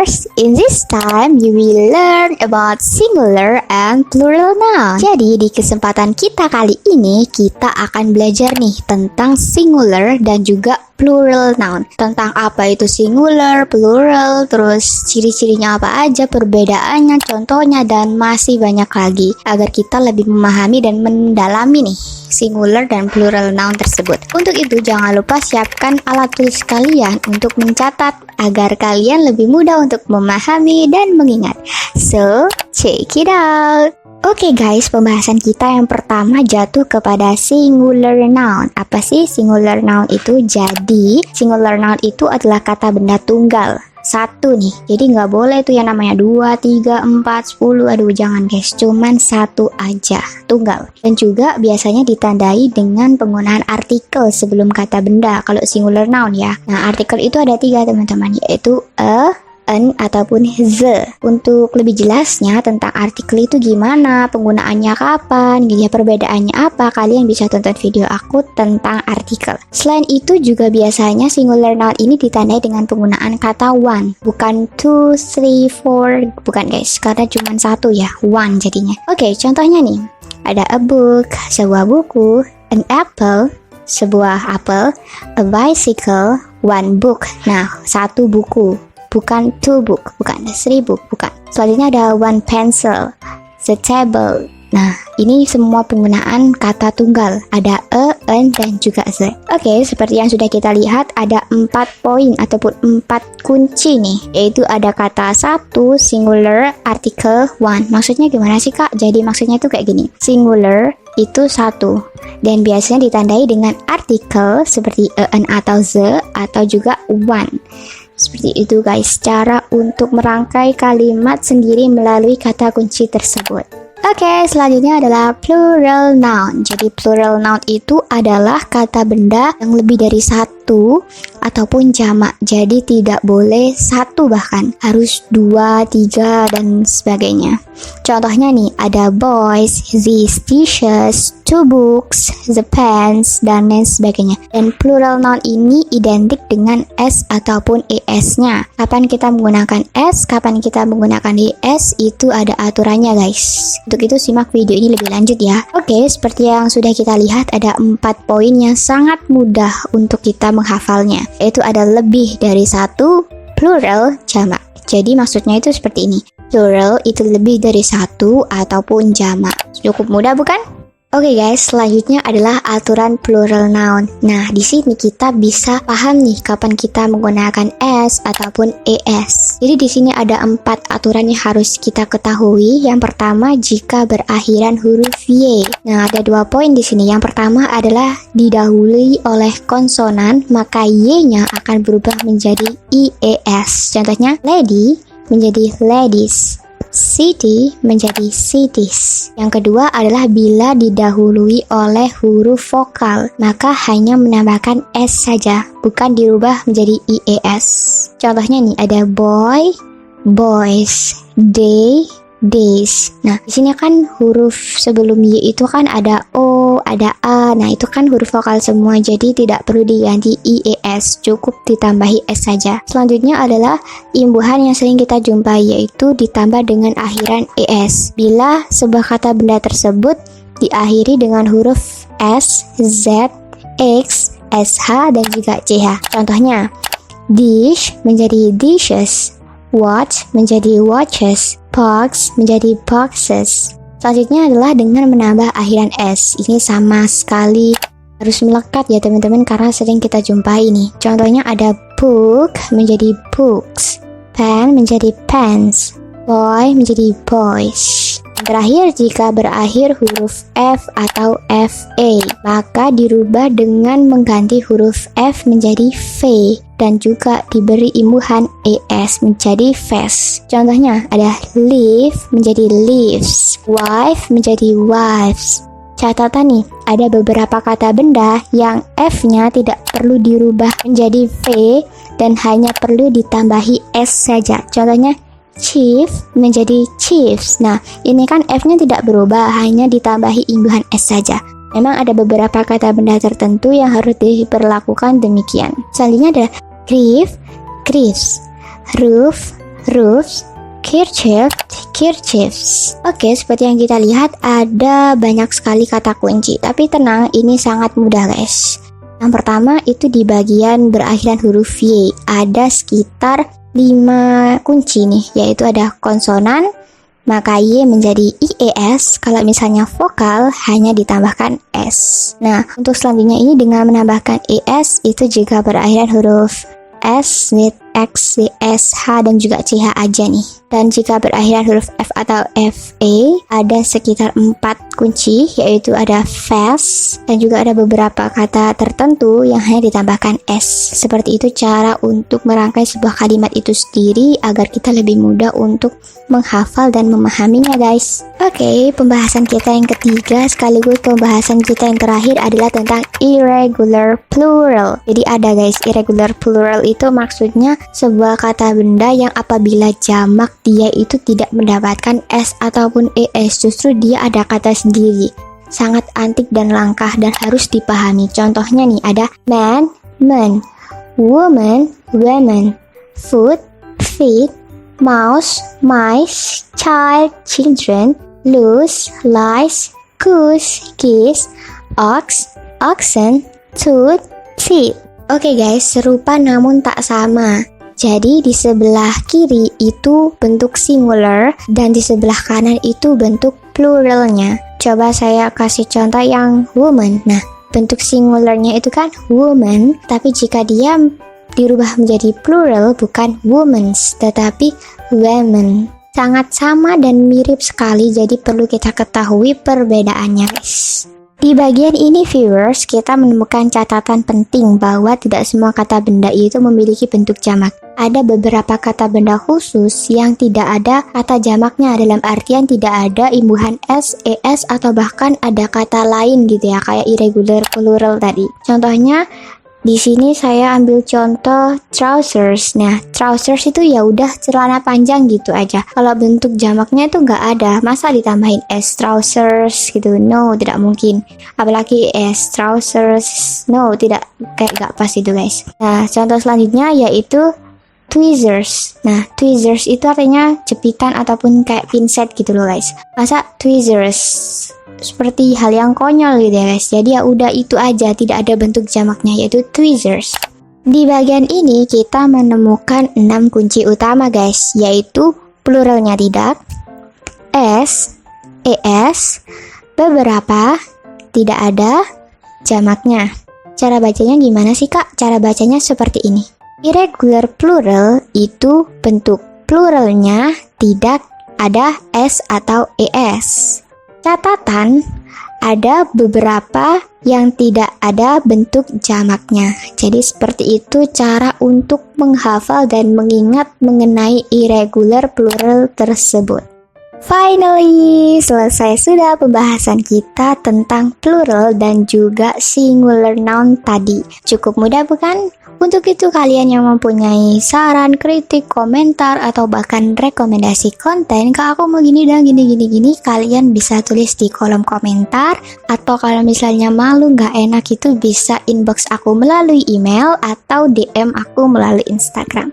learners, in this time you will learn about singular and plural noun. Jadi di kesempatan kita kali ini kita akan belajar nih tentang singular dan juga plural noun. Tentang apa itu singular, plural, terus ciri-cirinya apa aja, perbedaannya, contohnya, dan masih banyak lagi agar kita lebih memahami dan mendalami nih singular dan plural noun tersebut. Untuk itu jangan lupa siapkan alat tulis kalian untuk mencatat agar kalian lebih mudah untuk memahami dan mengingat. So, check it out. Oke guys, pembahasan kita yang pertama jatuh kepada singular noun. Apa sih singular noun itu? Jadi, singular noun itu adalah kata benda tunggal. Satu nih, jadi nggak boleh tuh yang namanya 2, 3, 4, 10. Aduh jangan guys, cuman satu aja, tunggal. Dan juga biasanya ditandai dengan penggunaan artikel sebelum kata benda kalau singular noun ya. Nah, artikel itu ada 3 teman-teman, yaitu a, an, ataupun the. Untuk lebih jelasnya tentang artikel itu gimana, penggunaannya kapan, gitu ya, perbedaannya apa, kalian bisa tonton video aku tentang artikel. Selain itu juga biasanya singular noun ini ditandai dengan penggunaan kata one, bukan 2, 3, 4, bukan guys, karena cuma satu ya, one jadinya. Oke, contohnya nih, ada a book, sebuah buku, an apple, sebuah apel, a bicycle, one book. Nah, satu buku. Bukan 2 book, bukan 3 book, bukan. Selanjutnya ada one pencil, the table. Nah, ini semua penggunaan kata tunggal. Ada a, an, dan juga the. Oke, seperti yang sudah kita lihat, ada 4 poin ataupun 4 kunci nih. Yaitu ada kata 1, singular, article, one. Maksudnya gimana sih kak? Jadi maksudnya itu kayak gini. Singular itu 1. Dan biasanya ditandai dengan artikel seperti a, an, atau the, atau juga one. Seperti itu guys, cara untuk merangkai kalimat sendiri melalui kata kunci tersebut. Oke, selanjutnya adalah plural noun. Jadi plural noun itu adalah kata benda yang lebih dari satu ataupun jamak. Jadi tidak boleh satu, bahkan harus 2, 3, dan sebagainya. Contohnya nih, ada boys, these t-shirts, 2 books, the pens, dan lain sebagainya. Dan plural noun ini identik dengan s ataupun es-nya. Kapan kita menggunakan s, kapan kita menggunakan es, itu ada aturannya guys. Untuk itu simak video ini lebih lanjut ya. Oke, seperti yang sudah kita lihat, ada 4 poin yang sangat mudah untuk kita menghafalnya. Yaitu ada lebih dari 1, plural, jamak. Jadi maksudnya itu seperti ini. Plural itu lebih dari 1 ataupun jamak. Cukup mudah bukan? Oke guys, selanjutnya adalah aturan plural noun. Nah, di sini kita bisa paham nih kapan kita menggunakan s ataupun es. Jadi di sini ada 4 aturan yang harus kita ketahui. Yang pertama, jika berakhiran huruf y. Nah, ada 2 poin di sini. Yang pertama adalah didahului oleh konsonan, maka y-nya akan berubah menjadi ies. Contohnya, lady menjadi ladies, city menjadi cities. Yang kedua adalah bila didahului oleh huruf vokal, maka hanya menambahkan s saja, bukan dirubah menjadi ies. Contohnya nih, ada boy, boys, day, days. Nah, di sini kan huruf sebelum y itu kan ada o, ada a. Nah, itu kan huruf vokal semua, jadi tidak perlu diganti ies, cukup ditambahi s saja. Selanjutnya adalah imbuhan yang sering kita jumpai, yaitu ditambah dengan akhiran es. Bila sebuah kata benda tersebut diakhiri dengan huruf s, z, x, sh, dan juga ch. Contohnya, dish menjadi dishes, watch menjadi watches, box menjadi boxes. Selanjutnya adalah dengan menambah akhiran s. Ini sama sekali harus melekat ya teman-teman, karena sering kita jumpai nih. Contohnya ada book menjadi books, pen menjadi pens, boy menjadi boys. Terakhir, jika berakhir huruf F atau FA, maka dirubah dengan mengganti huruf F menjadi V dan juga diberi imbuhan ES menjadi VES. Contohnya ada leave menjadi leaves, wife menjadi wives. Catatan nih, ada beberapa kata benda yang F-nya tidak perlu dirubah menjadi V dan hanya perlu ditambahi S saja. Contohnya, chief menjadi chiefs. Nah, ini kan F-nya tidak berubah, hanya ditambahi imbuhan S saja. Memang ada beberapa kata benda tertentu yang harus diperlakukan demikian. Selanjutnya ada grief, griefs, roof, roofs, kerchiefs. Oke, seperti yang kita lihat ada banyak sekali kata kunci. Tapi tenang, ini sangat mudah guys. Yang pertama itu di bagian berakhiran huruf Y. Ada sekitar 5 kunci nih, yaitu ada konsonan, maka Y menjadi IES. Kalau misalnya vokal hanya ditambahkan S. Nah, untuk selanjutnya ini dengan menambahkan ES itu juga berakhiran huruf S, with X, S, H, dan juga CH aja nih. Dan jika berakhiran huruf F atau FA, ada sekitar 4 kunci, yaitu ada fast, dan juga ada beberapa kata tertentu yang hanya ditambahkan S. Seperti itu cara untuk merangkai sebuah kalimat itu sendiri agar kita lebih mudah untuk menghafal dan memahaminya guys. Oke, pembahasan kita yang ketiga sekaligus pembahasan kita yang terakhir adalah tentang irregular plural. Jadi ada guys, irregular plural itu maksudnya sebuah kata benda yang apabila jamak dia itu tidak mendapatkan S ataupun ES, justru dia ada kata sendiri. Sangat antik dan langka dan harus dipahami. Contohnya nih ada man, men, woman, women, foot, feet, mouse, mice, child, children, loose, lice, goose, geese, ox, oxen, tooth, teeth. Oke guys, serupa namun tak sama. Jadi di sebelah kiri itu bentuk singular dan di sebelah kanan itu bentuk pluralnya. Coba saya kasih contoh yang woman. Nah, bentuk singularnya itu kan woman, tapi jika dia dirubah menjadi plural bukan womens, tetapi women. Sangat sama dan mirip sekali, jadi perlu kita ketahui perbedaannya guys. Di bagian ini viewers, kita menemukan catatan penting bahwa tidak semua kata benda itu memiliki bentuk jamak. Ada beberapa kata benda khusus yang tidak ada kata jamaknya, dalam artian tidak ada imbuhan S, ES, atau bahkan ada kata lain gitu ya, kayak irregular plural tadi. Contohnya, di sini saya ambil contoh trousers. Nah, trousers itu ya udah celana panjang gitu aja. Kalau bentuk jamaknya itu nggak ada. Masa ditambahin S trousers gitu? No, tidak mungkin. Apalagi S trousers. No, tidak, kayak nggak pas itu guys. Nah, contoh selanjutnya yaitu tweezers. Nah, tweezers itu artinya jepitan ataupun kayak pinset gitu loh guys. Masa tweezers? Seperti hal yang konyol gitu ya guys. Jadi ya udah itu aja, tidak ada bentuk jamaknya yaitu tweezers. Di bagian ini kita menemukan 6 kunci utama guys, yaitu pluralnya tidak, S, ES, beberapa, tidak ada, jamaknya. Cara bacanya gimana sih kak? Cara bacanya seperti ini. Irregular plural itu bentuk pluralnya tidak ada S atau ES. Catatan, ada beberapa yang tidak ada bentuk jamaknya. Jadi seperti itu cara untuk menghafal dan mengingat mengenai irregular plural tersebut. Finally, selesai sudah pembahasan kita tentang plural dan juga singular noun tadi. Cukup mudah bukan? Untuk itu kalian yang mempunyai saran, kritik, komentar, atau bahkan rekomendasi konten ke aku mau gini dan gini, kalian bisa tulis di kolom komentar. Atau kalau misalnya malu nggak enak itu bisa inbox aku melalui email atau DM aku melalui Instagram.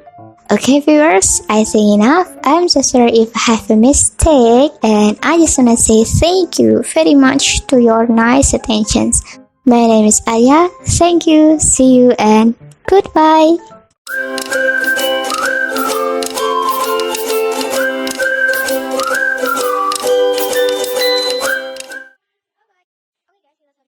Okay viewers, I think enough. I'm so sorry if I have a mistake, and I just wanna say thank you very much to your nice attentions. My name is Aya. Thank you, see you, and goodbye.